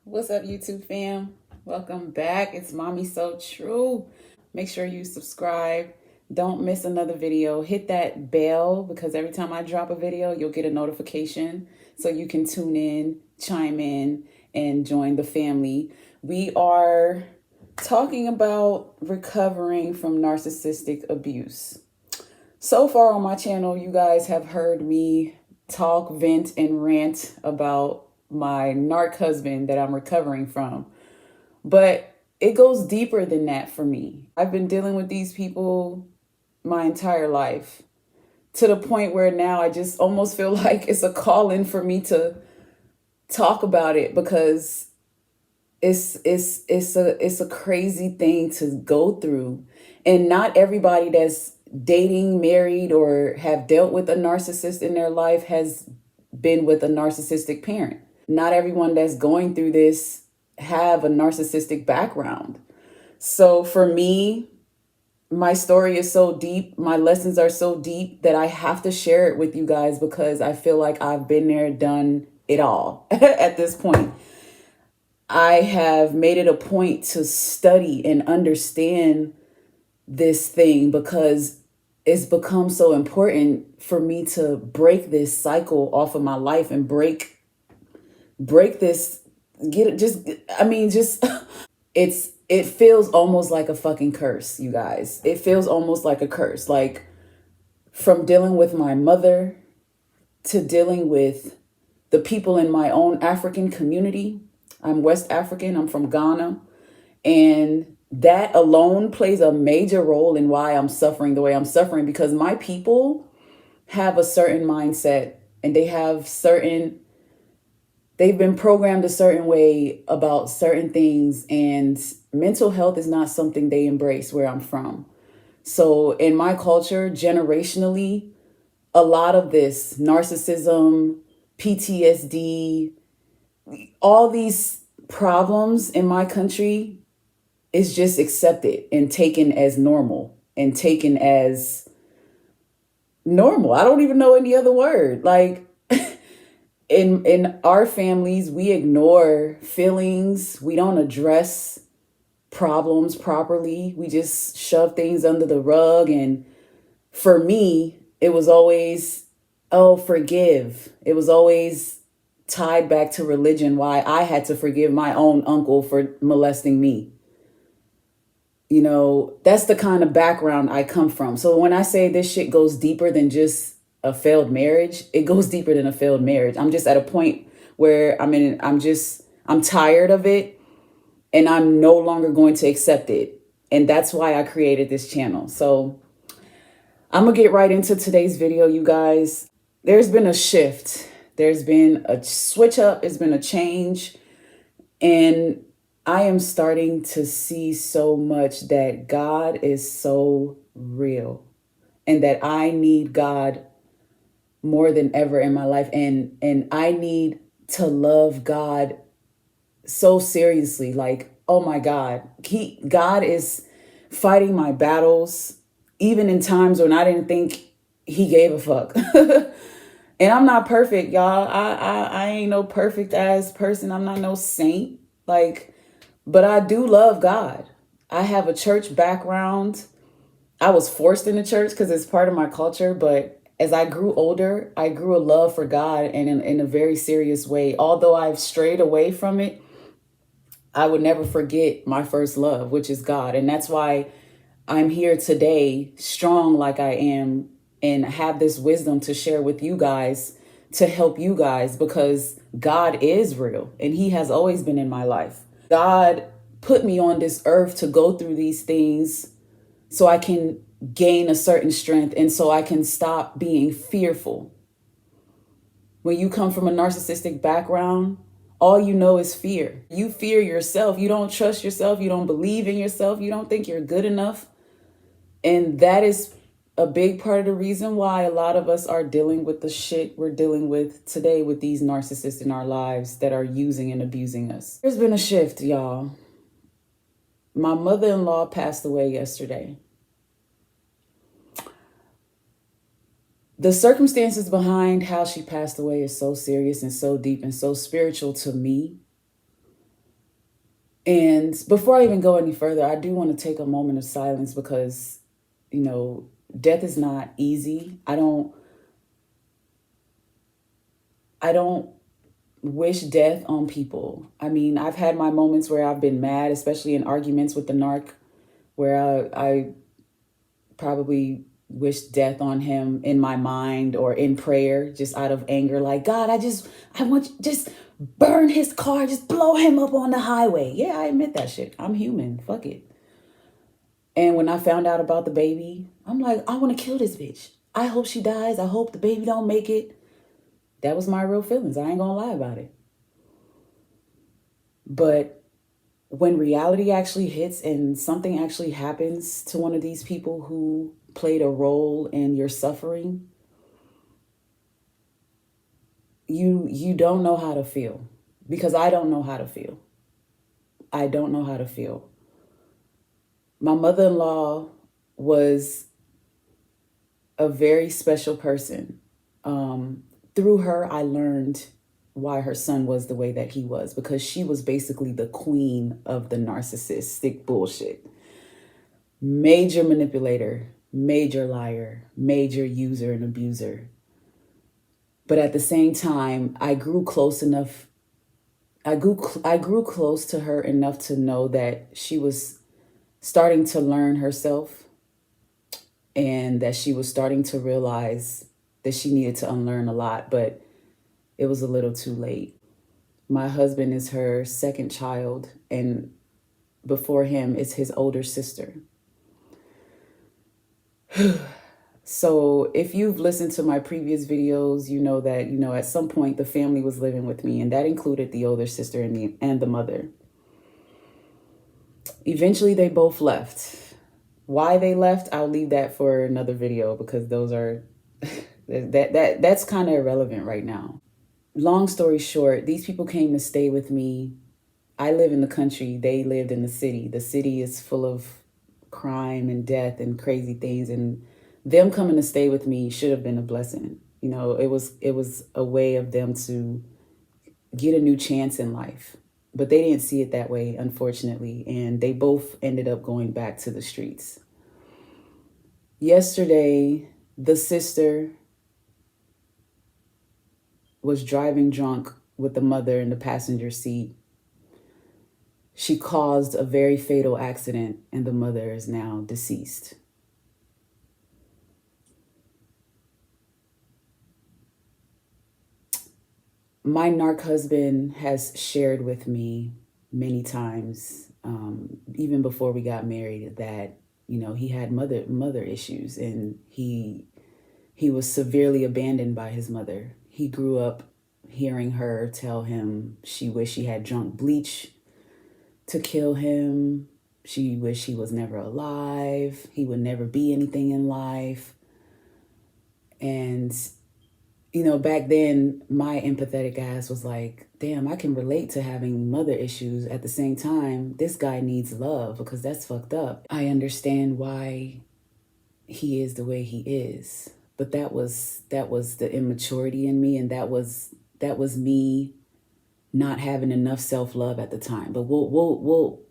What's up, YouTube fam? Welcome back. It's Mommy So True. Make sure you subscribe. Don't miss another video. Hit that bell because every time I drop a video, you'll get a notification so you can tune in, chime in, and join the family. We are talking about recovering from narcissistic abuse. So far on my channel, you guys have heard me talk, vent, and rant about my narc husband that I'm recovering from. But it goes deeper than that for me. I've been dealing with these people my entire life to the point where now I just almost feel like it's a calling for me to talk about it because it's a crazy thing to go through. And not everybody that's dating, married, or have dealt with a narcissist in their life has been with a narcissistic parent. Not everyone that's going through this have a narcissistic background. So for me, my story is so deep, my lessons are so deep that I have to share it with you guys because I feel like I've been there, done it all at this point. I have made it a point to study and understand this thing because it's become so important for me to break this cycle off of my life and break this, get it, just, I mean, just, it feels almost like a fucking curse, you guys. It feels almost like a curse. Like from dealing with my mother to dealing with the people in my own African community. I'm West African, I'm from Ghana. And that alone plays a major role in why I'm suffering the way I'm suffering, because my people have a certain mindset and they've been programmed a certain way about certain things, and mental health is not something they embrace where I'm from. So in my culture, generationally, a lot of this narcissism, PTSD, all these problems in my country is just accepted and taken as normal and taken as normal. I don't even know any other word. Like in our families, we ignore feelings. We don't address problems properly. We just shove things under the rug. And for me, it was always, oh, forgive. It was always tied back to religion, why I had to forgive my own uncle for molesting me. You know, that's the kind of background I come from. So when I say this shit goes deeper than just a failed marriage, it goes deeper than a failed marriage. I'm just at a point where I'm tired of it and I'm no longer going to accept it. And that's why I created this channel. So I'm gonna get right into today's video, you guys. There's been a shift. There's been a switch up. It's been a change. And I am starting to see so much that God is so real and that I need God more than ever in my life. And I need to love God so seriously. Like, oh my God, God is fighting my battles, even in times when I didn't think he gave a fuck. And I'm not perfect, y'all. I ain't no perfect ass person. I'm not no saint. Like, but I do love God. I have a church background. I was forced into church because it's part of my culture. But as I grew older, I grew a love for God, and in a very serious way. Although I've strayed away from it, I would never forget my first love, which is God. And that's why I'm here today, strong like I am, and have this wisdom to share with you guys to help you guys, because God is real and he has always been in my life. God put me on this earth to go through these things so I can gain a certain strength and so I can stop being fearful. When you come from a narcissistic background, all you know is fear. You fear yourself. You don't trust yourself. You don't believe in yourself. You don't think you're good enough. And that is a big part of the reason why a lot of us are dealing with the shit we're dealing with today with these narcissists in our lives that are using and abusing us. There's been a shift, y'all. My mother-in-law passed away yesterday. The circumstances behind how she passed away is so serious and so deep and so spiritual to me. And before I even go any further, I do want to take a moment of silence because, death is not easy. I don't wish death on people. I mean, I've had my moments where I've been mad, especially in arguments with the narc, where I probably wish death on him in my mind or in prayer, just out of anger. Like, God, I want you, just burn his car, just blow him up on the highway. Yeah, I admit that shit. I'm human. Fuck it. And when I found out about the baby, I'm like, I want to kill this bitch. I hope she dies. I hope the baby don't make it. That was my real feelings. I ain't gonna lie about it. But when reality actually hits and something actually happens to one of these people who played a role in your suffering, you don't know how to feel, because I don't know how to feel. I don't know how to feel. My mother-in-law was a very special person. Through her, I learned why her son was the way that he was, because she was basically the queen of the narcissistic bullshit. Major manipulator, major liar, major user and abuser. But at the same time, I grew close to her enough to know that she was starting to learn herself, and that she was starting to realize that she needed to unlearn a lot, but it was a little too late. My husband is her second child, and before him is his older sister. So if you've listened to my previous videos, you know that, at some point the family was living with me, and that included the older sister and the mother. Eventually they both left. Why they left, I'll leave that for another video, because those are that's kind of irrelevant right now. Long story short, these people came to stay with me. I live in the country, they lived in the city. The city is full of crime and death and crazy things, and them coming to stay with me should have been a blessing. It was a way of them to get a new chance in life. But they didn't see it that way, unfortunately, and they both ended up going back to the streets. Yesterday, the sister was driving drunk with the mother in the passenger seat. She caused a very fatal accident, and the mother is now deceased. My narc husband has shared with me many times, even before we got married, that he had mother issues, and he was severely abandoned by his mother. He grew up hearing her tell him she wished she had drunk bleach to kill him. She wished he was never alive. He would never be anything in life. And back then, my empathetic ass was like, damn, I can relate to having mother issues. At the same time, this guy needs love, because that's fucked up. I understand why he is the way he is. But that was the immaturity in me, and that was me not having enough self-love at the time. But we'll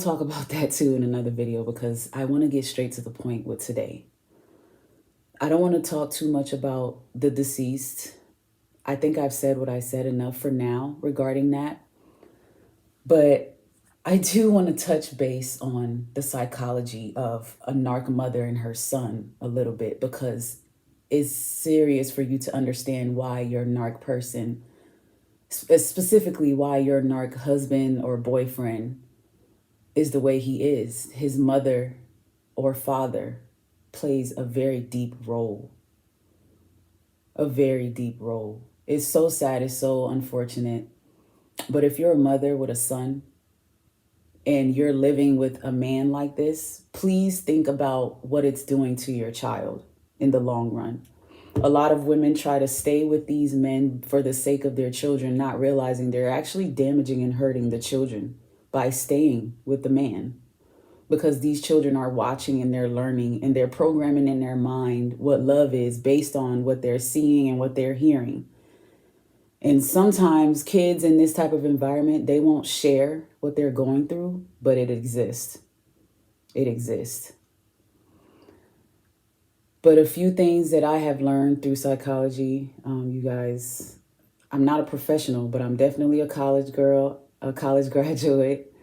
talk about that too in another video, because I want to get straight to the point with today. I don't want to talk too much about the deceased. I think I've said what I said enough for now regarding that. But I do want to touch base on the psychology of a narc mother and her son a little bit, because it's serious for you to understand why your narc person, specifically why your narc husband or boyfriend is the way he is. His mother or father plays a very deep role. A very deep role. It's so sad, it's so unfortunate. But if you're a mother with a son and you're living with a man like this, please think about what it's doing to your child in the long run. A lot of women try to stay with these men for the sake of their children, not realizing they're actually damaging and hurting the children by staying with the man. Because these children are watching and they're learning and they're programming in their mind what love is based on what they're seeing and what they're hearing. And sometimes kids in this type of environment, they won't share what they're going through, but it exists. It exists. But a few things that I have learned through psychology, you guys, I'm not a professional, but I'm definitely a college girl, a college graduate.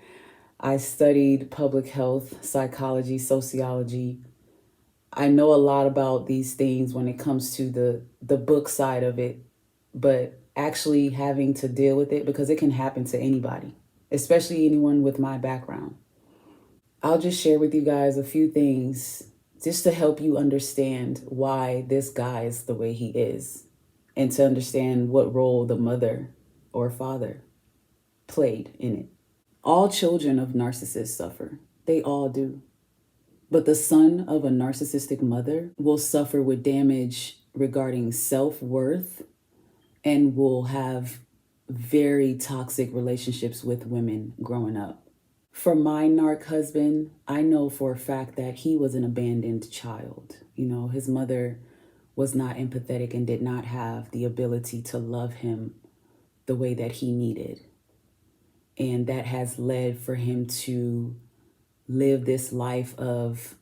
I studied public health, psychology, sociology. I know a lot about these things when it comes to the book side of it, but actually having to deal with it, because it can happen to anybody, especially anyone with my background. I'll just share with you guys a few things just to help you understand why this guy is the way he is, and to understand what role the mother or father played in it. All children of narcissists suffer. They all do. But the son of a narcissistic mother will suffer with damage regarding self-worth and will have very toxic relationships with women growing up. For my narc husband, I know for a fact that he was an abandoned child. You know, his mother was not empathetic and did not have the ability to love him the way that he needed. And that has led for him to live this life of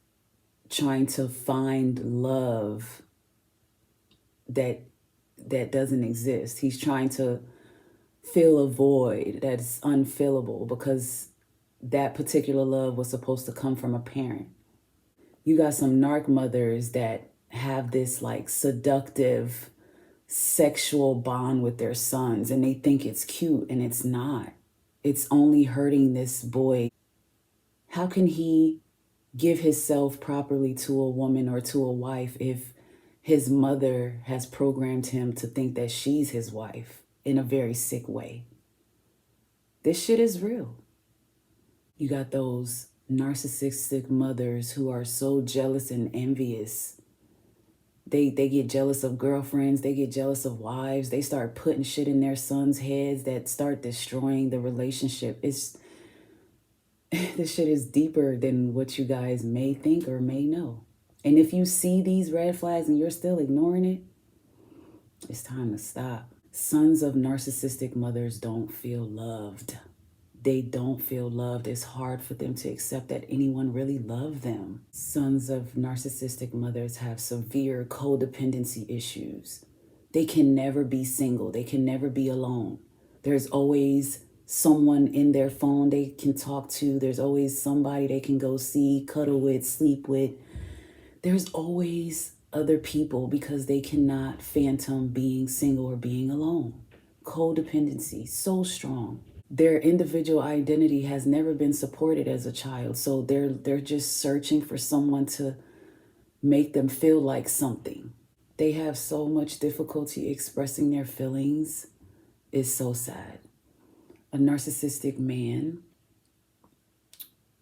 trying to find love that doesn't exist. He's trying to fill a void that's unfillable because that particular love was supposed to come from a parent. You got some narc mothers that have this like seductive sexual bond with their sons, and they think it's cute, and it's not. It's only hurting this boy. How can he give himself properly to a woman or to a wife if his mother has programmed him to think that she's his wife in a very sick way? This shit is real. You got those narcissistic mothers who are so jealous and envious. They get jealous of girlfriends. They get jealous of wives. They start putting shit in their sons' heads that start destroying the relationship. This shit is deeper than what you guys may think or may know. And if you see these red flags and you're still ignoring it, it's time to stop. Sons of narcissistic mothers don't feel loved. They don't feel loved. It's hard for them to accept that anyone really loved them. Sons of narcissistic mothers have severe codependency issues. They can never be single. They can never be alone. There's always someone in their phone they can talk to. There's always somebody they can go see, cuddle with, sleep with. There's always other people because they cannot fathom being single or being alone. Codependency, so strong. Their individual identity has never been supported as a child, so they're just searching for someone to make them feel like something. They have so much difficulty expressing their feelings. It's so sad. A narcissistic man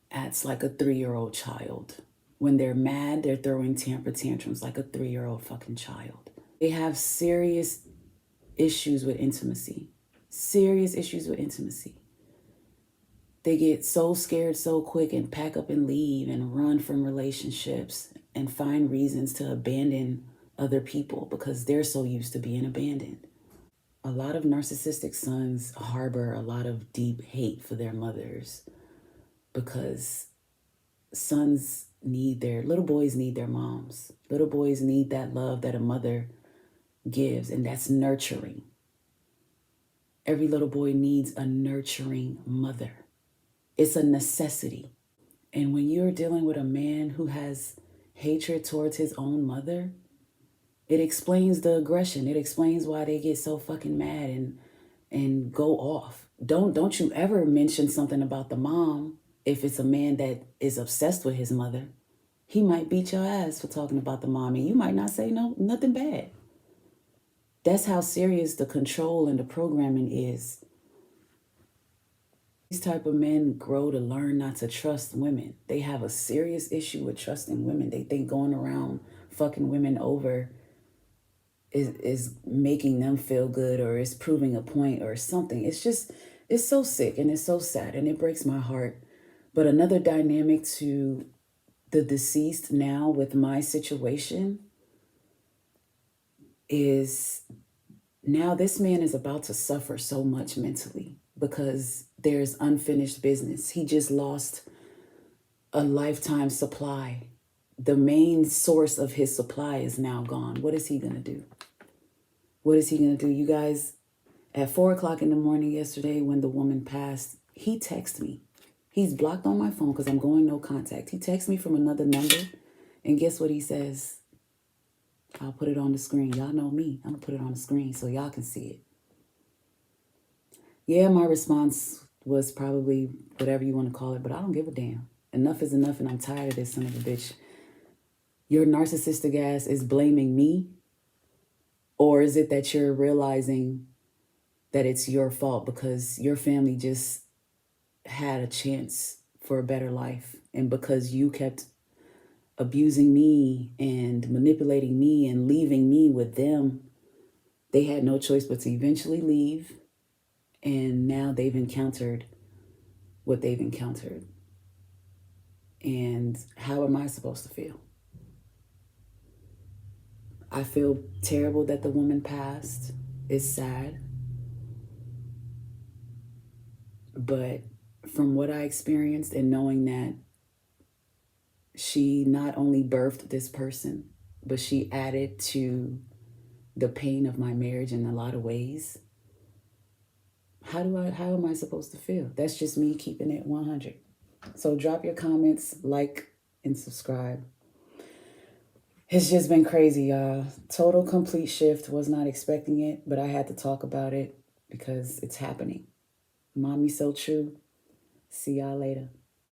acts like a 3-year-old child. When they're mad, they're throwing temper tantrums like a 3-year-old fucking child. They have serious issues with intimacy. Serious issues with intimacy. They get so scared so quick and pack up and leave and run from relationships and find reasons to abandon other people because they're so used to being abandoned. A lot of narcissistic sons harbor a lot of deep hate for their mothers because little boys need their moms. Little boys need that love that a mother gives, and that's nurturing. Every little boy needs a nurturing mother. It's a necessity. And when you're dealing with a man who has hatred towards his own mother, it explains the aggression. It explains why they get so fucking mad and go off. Don't you ever mention something about the mom if it's a man that is obsessed with his mother. He might beat your ass for talking about the mom, and you might not say nothing bad. That's how serious the control and the programming is. These type of men grow to learn not to trust women. They have a serious issue with trusting women. They think going around fucking women over is making them feel good or is proving a point or something. It's so sick and it's so sad and it breaks my heart. But another dynamic to the deceased now with my situation is Now this man is about to suffer so much mentally because there's unfinished business. He just lost a lifetime supply. The main source of his supply is now gone. What is he going to do? What is he going to do? You guys, at 4 o'clock in the morning yesterday when the woman passed, he texted me. He's blocked on my phone because I'm going no contact. He texts me from another number. And guess what he says? I'll put it on the screen. Y'all know me. I'm going to put it on the screen so y'all can see it. Yeah, my response was probably whatever you want to call it, but I don't give a damn. Enough is enough, and I'm tired of this son of a bitch. Your narcissistic ass is blaming me? Or is it that you're realizing that it's your fault because your family just had a chance for a better life, and because you kept abusing me and manipulating me and leaving me with them, they had no choice but to eventually leave, and now they've encountered what they've encountered. And how am I supposed to feel? I feel terrible that the woman passed. It's sad. But from what I experienced and knowing that she not only birthed this person, but she added to the pain of my marriage in a lot of ways, how am I supposed to feel? That's just me keeping it 100. So drop your comments, like, and subscribe. It's just been crazy, y'all. Total complete shift. Was not expecting it, but I had to talk about it because it's happening. Mommy so true. See y'all later.